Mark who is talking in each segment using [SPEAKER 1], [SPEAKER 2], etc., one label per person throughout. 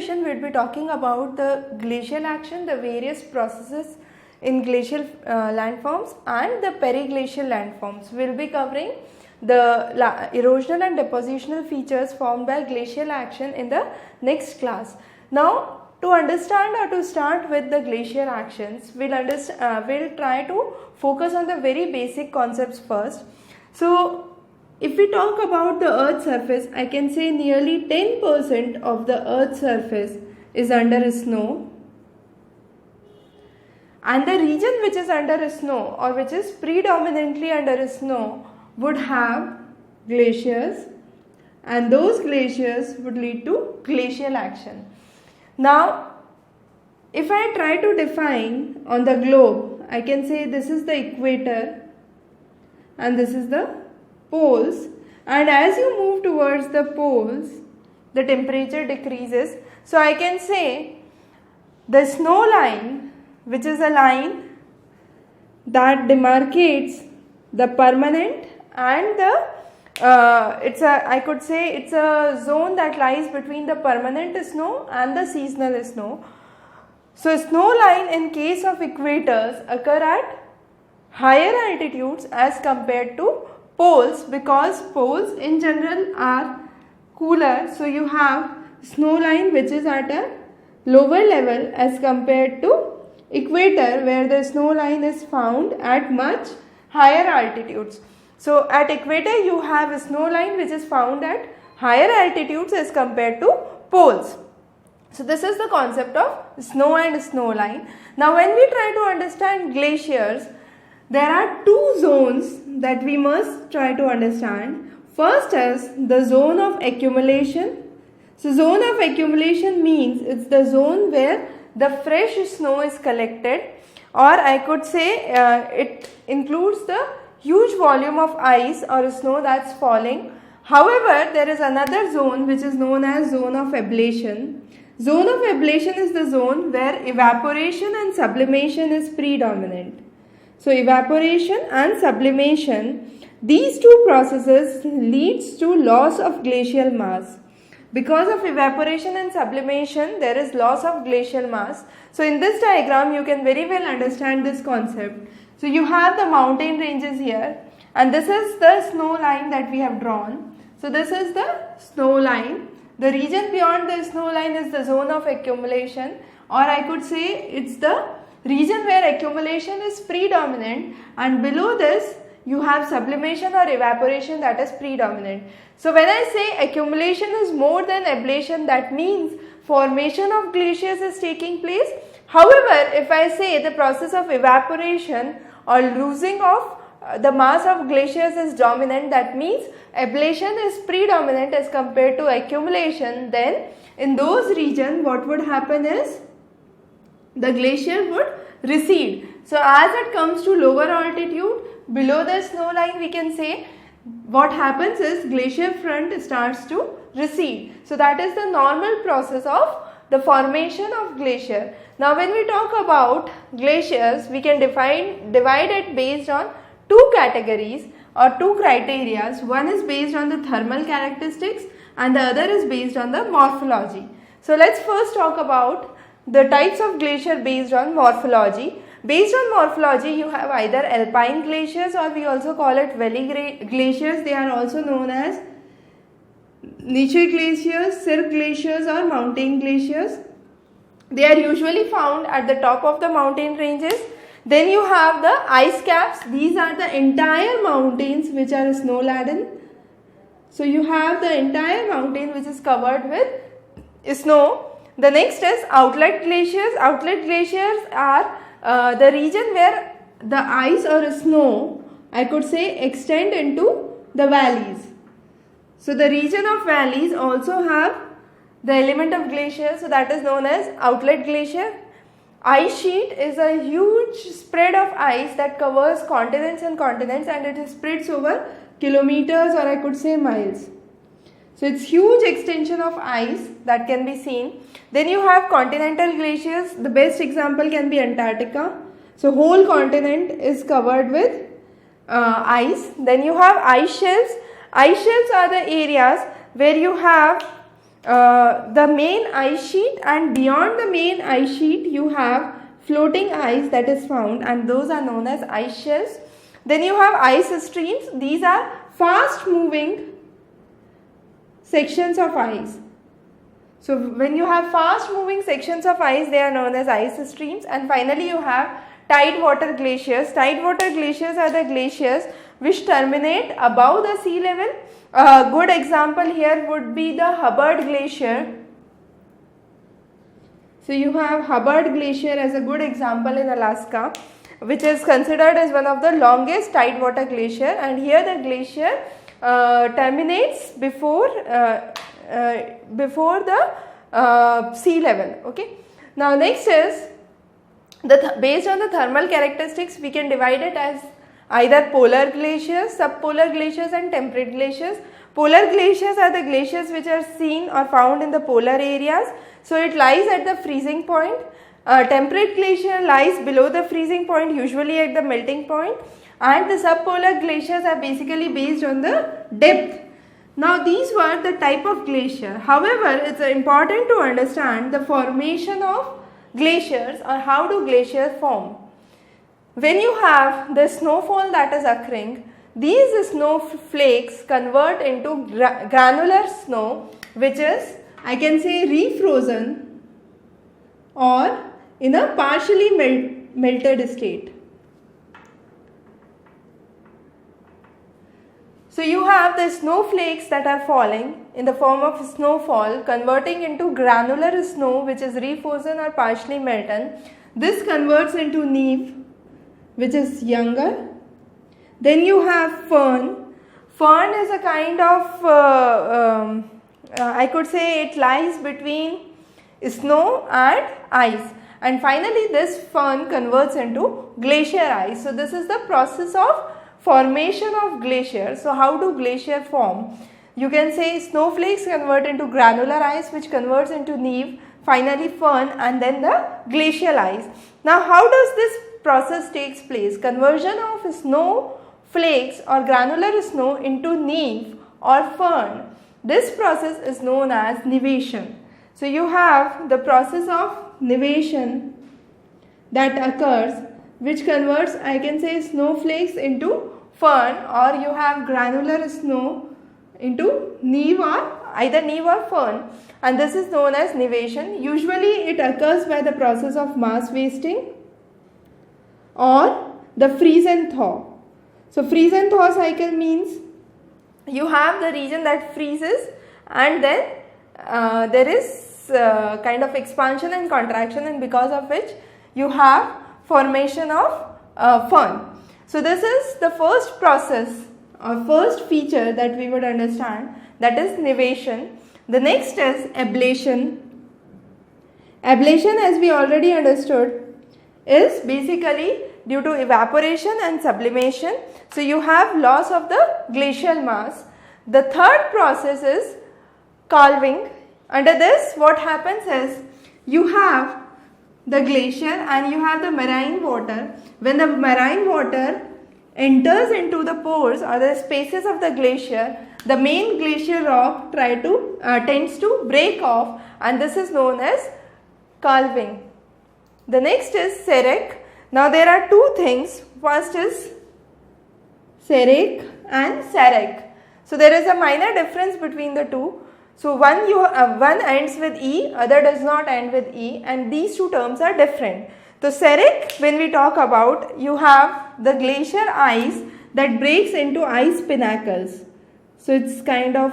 [SPEAKER 1] session we will be talking about the glacial action, the various processes in glacial landforms and the periglacial landforms. We will be covering the erosional and depositional features formed by glacial action in the next class. Now, to understand or to start with the glacial actions, we'll try to focus on the very basic concepts first. So, if we talk about the Earth's surface, I can say nearly 10% of the Earth's surface is under snow, and the region which is under snow or which is predominantly under snow would have glaciers, and those glaciers would lead to glacial action. Now, if I try to define on the globe, I can say this is the equator and this is the poles, and as you move towards the poles, the temperature decreases. So I can say the snow line, which is a line that demarcates the permanent and the I could say it's a zone that lies between the permanent snow and the seasonal snow. So snow line in case of equators occur at higher altitudes as compared to poles, because poles in general are cooler. So you have snow line which is at a lower level as compared to equator, where the snow line is found at much higher altitudes. So at equator you have a snow line which is found at higher altitudes as compared to poles. So this is the concept of snow and snow line. Now when we try to understand glaciers, there are two zones that we must try to understand. First is the zone of accumulation. So zone of accumulation means it's the zone where the fresh snow is collected, or I could say it includes the huge volume of ice or snow that's falling. However, there is another zone which is known as zone of ablation. Zone of ablation is the zone where evaporation and sublimation is predominant. So evaporation and sublimation, these two processes leads to loss of glacial mass. Because of evaporation and sublimation, there is loss of glacial mass. So in this diagram, you can very well understand this concept. So you have the mountain ranges here, and this is the snow line that we have drawn. So this is the snow line. The region beyond the snow line is the zone of accumulation, or I could say it's the region where accumulation is predominant, and below this you have sublimation or evaporation that is predominant. So when I say accumulation is more than ablation, that means formation of glaciers is taking place. However, if I say the process of evaporation or losing of the mass of glaciers is dominant, that means ablation is predominant as compared to accumulation, then in those regions what would happen is the glacier would recede. So as it comes to lower altitude, below the snow line, we can say what happens is glacier front starts to recede. So that is the normal process of the formation of glacier. Now when we talk about glaciers, we can divide it based on two categories or two criteria. One is based on the thermal characteristics and the other is based on the morphology. So let's first talk about the types of glacier based on morphology. Based on morphology, you have either alpine glaciers, or we also call it valley glaciers. They are also known as niche glaciers, cirque glaciers, or mountain glaciers. They are usually found at the top of the mountain ranges. Then you have the ice caps. These are the entire mountains which are snow laden. So you have the entire mountain which is covered with snow. The next is outlet glaciers. Outlet glaciers are the region where the ice or snow, I could say, extend into the valleys. So the region of valleys also have the element of glacier, so that is known as outlet glacier. Ice sheet is a huge spread of ice that covers continents and continents, and it spreads over kilometers, or I could say miles. So it's huge extension of ice that can be seen. Then you have continental glaciers. The best example can be Antarctica. So whole continent is covered with ice. Then you have ice shelves. Ice shelves are the areas where you have the main ice sheet, and beyond the main ice sheet you have floating ice that is found, and those are known as ice shelves. Then you have ice streams. These are fast moving sections of ice. So when you have fast moving sections of ice, they are known as ice streams. And finally you have tide water glaciers. Tide water glaciers are the glaciers which terminate above the sea level. A good example here would be the Hubbard Glacier. So you have Hubbard Glacier as a good example in Alaska, which is considered as one of the longest tide water glacier, and here the glacier terminates before the sea level. Okay. Now next is based on the thermal characteristics, we can divide it as either polar glaciers, subpolar glaciers and temperate glaciers. Polar glaciers are the glaciers which are seen or found in the polar areas, so it lies at the freezing point. Temperate glacier lies below the freezing point, usually at the melting point, and the subpolar glaciers are basically based on the depth. Now these were the type of glacier. However, it's important to understand the formation of glaciers, or how do glaciers form. When you have the snowfall that is occurring, these snowflakes convert into granular snow, which is, I can say, refrozen or in a partially melted state. So you have the snowflakes that are falling in the form of snowfall converting into granular snow, which is refrozen or partially melted. This converts into neve, which is younger. Then you have fern. Fern is a kind of, I could say it lies between snow and ice. And finally this fern converts into glacier ice. So this is the process of formation of glacier. So how do glacier form? You can say snowflakes convert into granular ice, which converts into neve, finally fern, and then the glacial ice. Now how does this process takes place? Conversion of snowflakes or granular snow into neve or fern. This process is known as nevation. So you have the process of nevation that occurs, which converts, I can say, snowflakes into fern, or you have granular snow into neve, or either neve or fern, and this is known as nevation. Usually it occurs by the process of mass wasting or the freeze and thaw. So freeze and thaw cycle means you have the region that freezes, and then there is kind of expansion and contraction, and because of which you have formation of fern. So this is the first process or first feature that we would understand, that is nevation. The next is ablation. Ablation, as we already understood, is basically due to evaporation and sublimation. So you have loss of the glacial mass. The third process is calving. Under this, what happens is you have the glacier and you have the marine water. When the marine water enters into the pores or the spaces of the glacier, the main glacial rock tends to break off, and this is known as calving. The next is serac. Now there are two things. First is serac and serac. So there is a minor difference between the two. So one ends with E, other does not end with E, and these two terms are different. So serac, when we talk about, you have the glacier ice that breaks into ice pinnacles. So it's kind of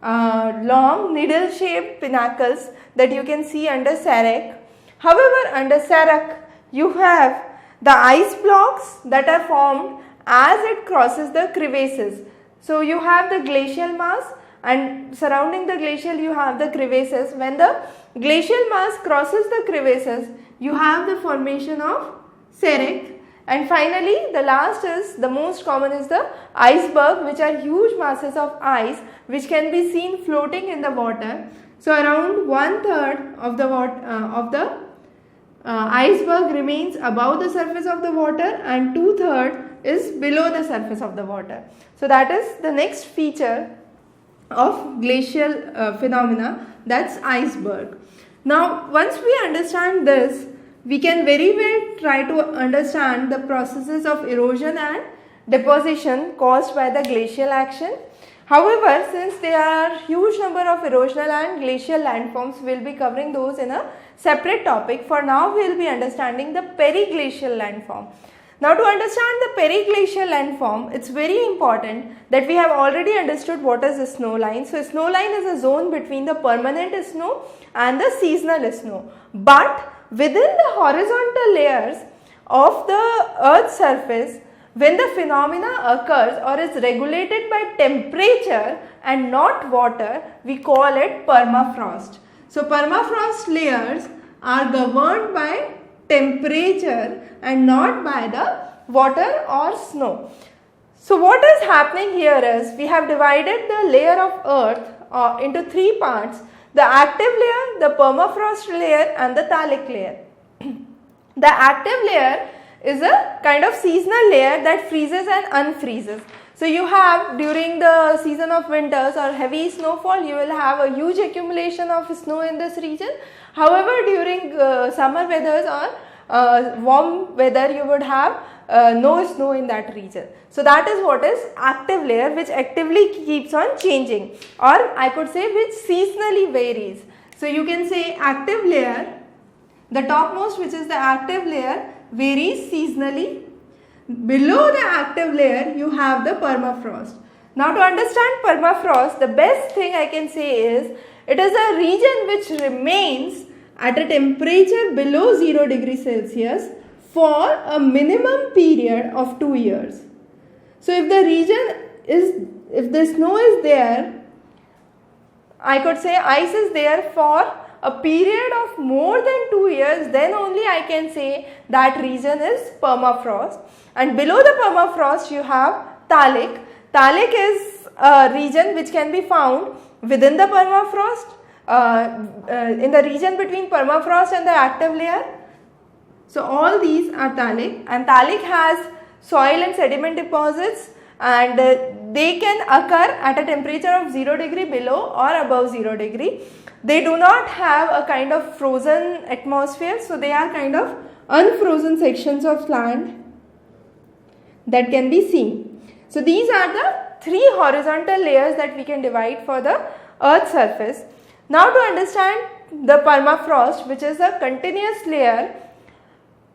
[SPEAKER 1] long needle shaped pinnacles that you can see under serac. However, under serac you have the ice blocks that are formed as it crosses the crevasses. So you have the glacial mass, and surrounding the glacial you have the crevasses. When the glacial mass crosses the crevasses, you have the formation of serac. And finally the last is, the most common, is the iceberg, which are huge masses of ice which can be seen floating in the water. So around 1/3 of the iceberg remains above the surface of the water, and 2/3 is below the surface of the water. So that is the next feature of glacial phenomena, that's iceberg. Now once we understand this, we can very well try to understand the processes of erosion and deposition caused by the glacial action. However, since there are huge number of erosional and glacial landforms, we will be covering those in a separate topic. For now, we will be understanding the periglacial landform. Now, to understand the periglacial landform, it's very important that we have already understood what is a snow line. So, snow line is a zone between the permanent snow and the seasonal snow. But within the horizontal layers of the Earth's surface, when the phenomena occurs or is regulated by temperature and not water, we call it permafrost. So, permafrost layers are governed by temperature and not by the water or snow. So, what is happening here is we have divided the layer of earth into three parts: the active layer, the permafrost layer and the thallic layer. The active layer is a kind of seasonal layer that freezes and unfreezes. So you have, during the season of winters or heavy snowfall, you will have a huge accumulation of snow in this region. However, during summer weathers or warm weather, you would have no snow in that region. So that is what is active layer, which actively keeps on changing, or I could say which seasonally varies. So you can say active layer, the topmost, which is the active layer, varies seasonally. Below the active layer, you have the permafrost. Now to understand permafrost, the best thing I can say is it is a region which remains at a temperature below 0 degrees Celsius for a minimum period of 2 years. So if the region is, if the snow is there, I could say ice is there for a period of more than 2 years, then only I can say that region is permafrost. And below the permafrost you have thallic. Thallic is a region which can be found within the permafrost, in the region between permafrost and the active layer. So all these are thallic, and thallic has soil and sediment deposits, and they can occur at a temperature of 0 degree below or above 0 degree. They do not have a kind of frozen atmosphere, so they are kind of unfrozen sections of land that can be seen. So these are the three horizontal layers that we can divide for the Earth's surface. Now to understand the permafrost, which is a continuous layer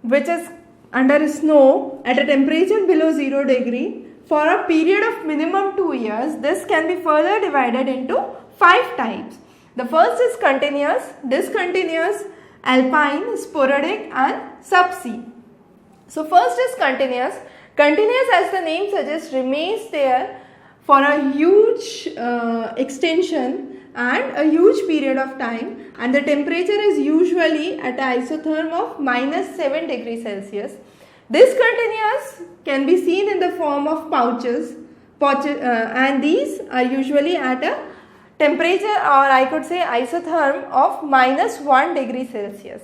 [SPEAKER 1] which is under snow at a temperature below 0 degree for a period of minimum 2 years, this can be further divided into 5 types. The first is continuous, discontinuous, alpine, sporadic and subsea. So first is continuous. Continuous, as the name suggests, remains there for a huge extension and a huge period of time, and the temperature is usually at an isotherm of -7 degrees Celsius. Discontinuous can be seen in the form of pouches, and these are usually at a temperature, or I could say isotherm, of -1 degree Celsius.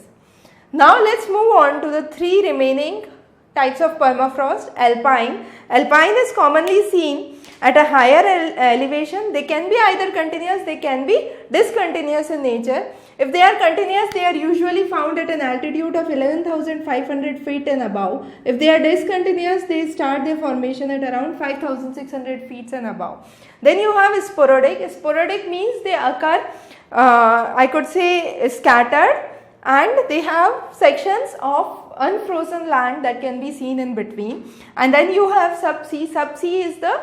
[SPEAKER 1] Now let's move on to the three remaining types of permafrost. Alpine. Alpine is commonly seen at a higher elevation. They can be either continuous, they can be discontinuous in nature. If they are continuous, they are usually found at an altitude of 11,500 feet and above. If they are discontinuous, they start their formation at around 5,600 feet and above. Then you have sporadic. Sporadic means they occur, I could say, scattered, and they have sections of unfrozen land that can be seen in between. And then you have subsea. Subsea is the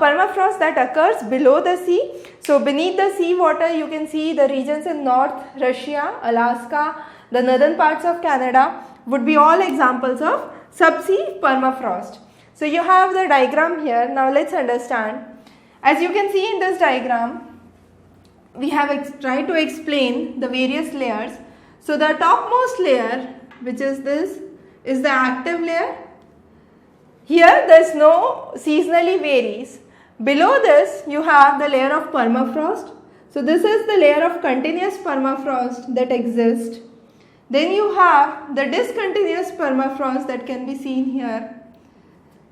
[SPEAKER 1] permafrost that occurs below the sea. So beneath the sea water, you can see the regions in North Russia, Alaska, the northern parts of Canada would be all examples of subsea permafrost. So you have the diagram here. Now let's understand. As you can see in this diagram, we have tried to explain the various layers. So the topmost layer, which is this, is the active layer. Here the snow seasonally varies. Below this you have the layer of permafrost. So this is the layer of continuous permafrost that exists. Then you have the discontinuous permafrost that can be seen here.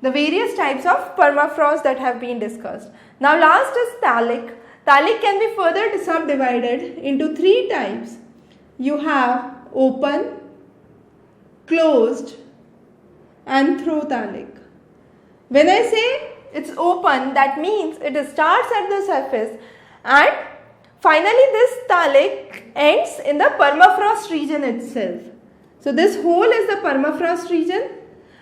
[SPEAKER 1] The various types of permafrost that have been discussed. Now last is thallic. Thallic can be further subdivided into three types. You have open, closed and through thallic. When I say it's open, that means it starts at the surface and finally this thallic ends in the permafrost region itself. So this hole is the permafrost region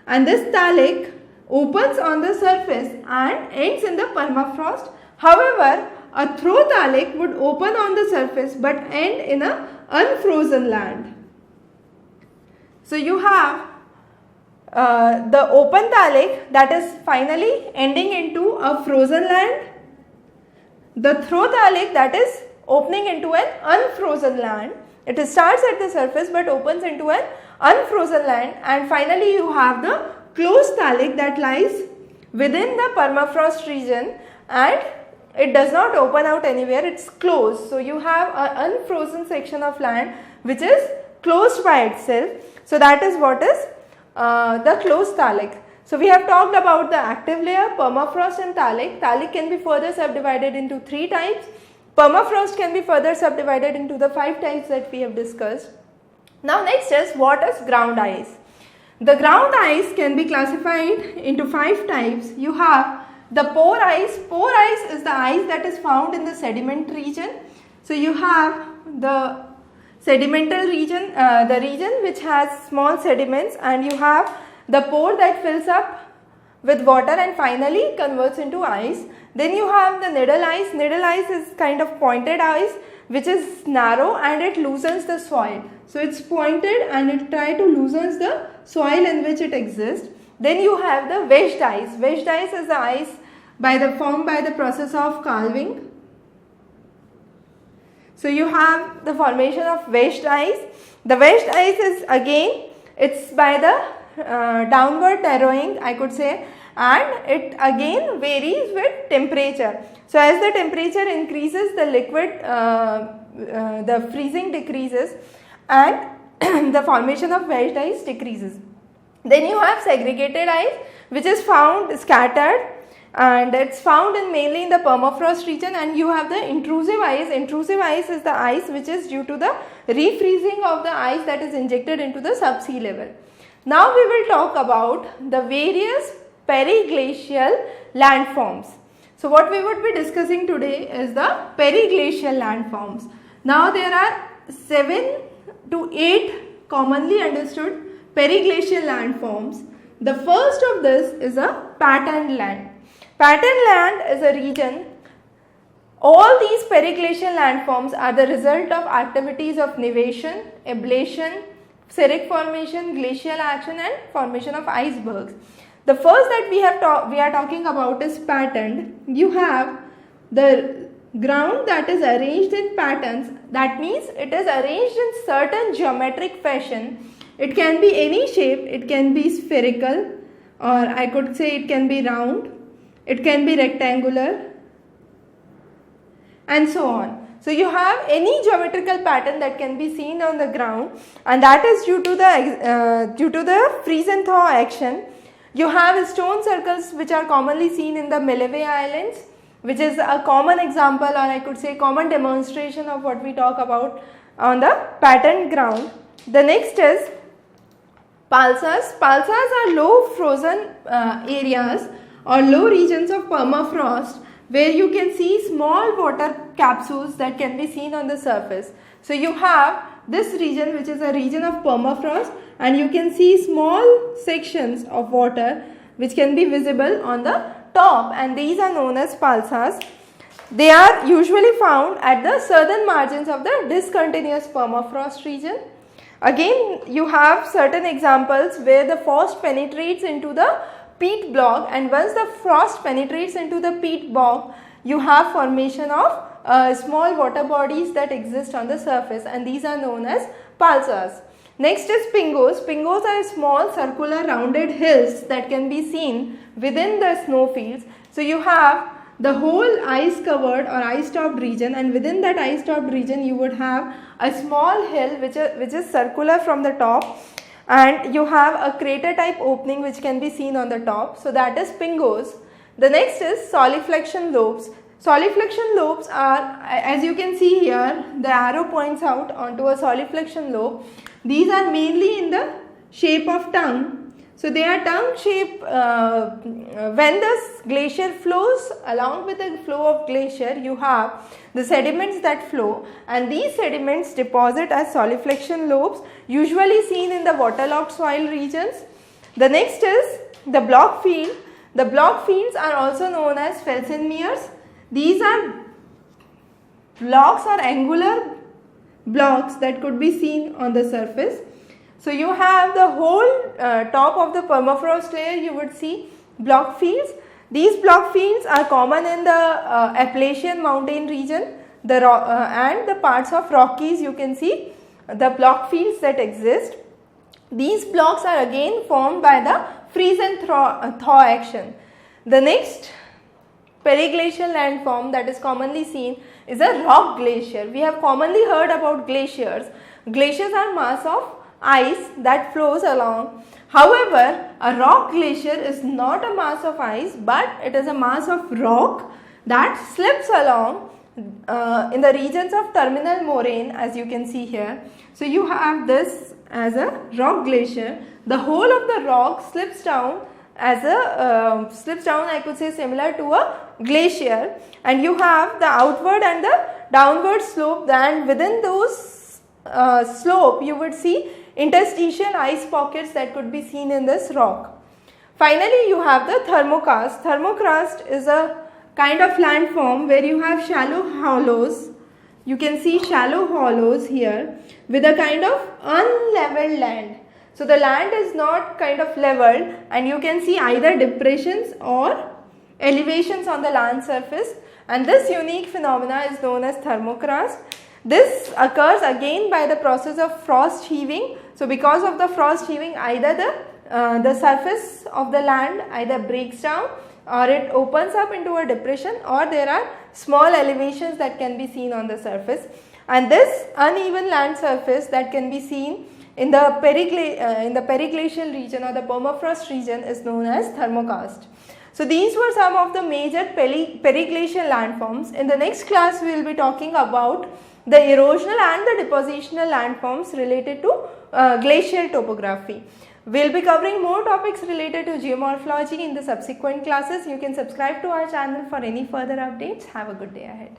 [SPEAKER 1] and this thallic opens on the surface and ends in the permafrost. However, a through thallic would open on the surface but end in a unfrozen land. So you have the open thallic that is finally ending into a frozen land, the through thallic that is opening into an unfrozen land. It starts at the surface but opens into an unfrozen land, and finally you have the closed thallic that lies within the permafrost region and it does not open out anywhere, it's closed. So you have an unfrozen section of land which is closed by itself. So that is what is the closed thallic. So we have talked about the active layer, permafrost and thallic. Thallic can be further subdivided into three types. Permafrost can be further subdivided into the 5 types that we have discussed. Now next is what is ground ice. The ground ice can be classified into 5 types. You have the pore ice. Pore ice is the ice that is found in the sediment region. So you have the sedimental region, the region which has small sediments, and you have the pore that fills up with water and finally converts into ice. Then you have the needle ice. Needle ice is kind of pointed ice which is narrow and it loosens the soil. So it's pointed and it tries to loosens the soil in which it exists. Then you have the wedged ice. Wedged ice is the ice formed by the process of calving. So you have the formation of wedged ice. The wedged ice is again, it's by the downward narrowing, I could say, and it again varies with temperature. So as the temperature increases, the liquid, the freezing decreases and the formation of wedged ice decreases. Then you have segregated ice which is found scattered and it's found mainly in the permafrost region, and you have the intrusive ice. Intrusive ice is the ice which is due to the refreezing of the ice that is injected into the subsea level. Now we will talk about the various periglacial landforms. So what we would be discussing today is the periglacial landforms. Now there are 7 to 8 commonly understood periglacial landforms. The first of this is a patterned land. Patterned land is a region. All these periglacial landforms are the result of activities of nivation, ablation, xeric formation, glacial action and formation of icebergs. The first that we are talking about is patterned. You have the ground that is arranged in patterns. That means it is arranged in certain geometric fashion. It can be any shape. It can be spherical, or I could say it can be round. It can be rectangular and so on. So you have any geometrical pattern that can be seen on the ground, and that is due to the freeze and thaw action. You have stone circles which are commonly seen in the Millway Islands, which is a common example, or I could say common demonstration of what we talk about on the patterned ground. The next is palsas. Palsas are low frozen areas or low regions of permafrost where you can see small water capsules that can be seen on the surface. So you have this region which is a region of permafrost, and you can see small sections of water which can be visible on the top, and these are known as palsas. They are usually found at the southern margins of the discontinuous permafrost region. Again, you have certain examples where the frost penetrates into the peat bog, and once the frost penetrates into the peat bog, you have formation of small water bodies that exist on the surface, and these are known as palsas. Next is pingos. Pingos are small circular rounded hills that can be seen within the snowfields. So you have the whole ice covered or ice topped region, and within that ice topped region you would have a small hill which is circular from the top, and you have a crater type opening which can be seen on the top. So that is pingos. The next is solifluction lobes. Solifluction lobes are, as you can see here, the arrow points out onto a solifluction lobe. These are mainly in the shape of tongue. So they are tongue shape. When the glacier flows, along with the flow of glacier, you have the sediments that flow, and these sediments deposit as solifluction lobes, usually seen in the waterlogged soil regions. The next is the block field. The block fields are also known as felsenmears. These are blocks or angular blocks that could be seen on the surface. So you have the whole top of the permafrost layer, you would see block fields. These block fields are common in the Appalachian mountain region and the parts of Rockies. You can see the block fields that exist. These blocks are again formed by the freeze and thaw action. The next periglacial landform that is commonly seen is a rock glacier. We have commonly heard about glaciers. Glaciers are mass of ice that flows along. However, a rock glacier is not a mass of ice, but it is a mass of rock that slips along in the regions of terminal moraine, as you can see here. So you have this as a rock glacier. The whole of the rock slips down as a I could say similar to a glacier, and you have the outward and the downward slope, and within those slope you would see interstitial ice pockets that could be seen in this rock. Finally, you have the thermokarst. Thermokarst is a kind of landform where you have shallow hollows. You can see shallow hollows here with a kind of unleveled land. So the land is not kind of leveled, and you can see either depressions or elevations on the land surface, and this unique phenomena is known as thermokarst. This occurs again by the process of frost heaving. So because of the frost heaving, either the surface of the land either breaks down or it opens up into a depression, or there are small elevations that can be seen on the surface, and this uneven land surface that can be seen in the periglacial region or the permafrost region is known as thermokarst. So these were some of the major periglacial landforms. In the next class we will be talking about the erosional and the depositional landforms related to glacial topography. We will be covering more topics related to geomorphology in the subsequent classes. You can subscribe to our channel for any further updates. Have a good day ahead.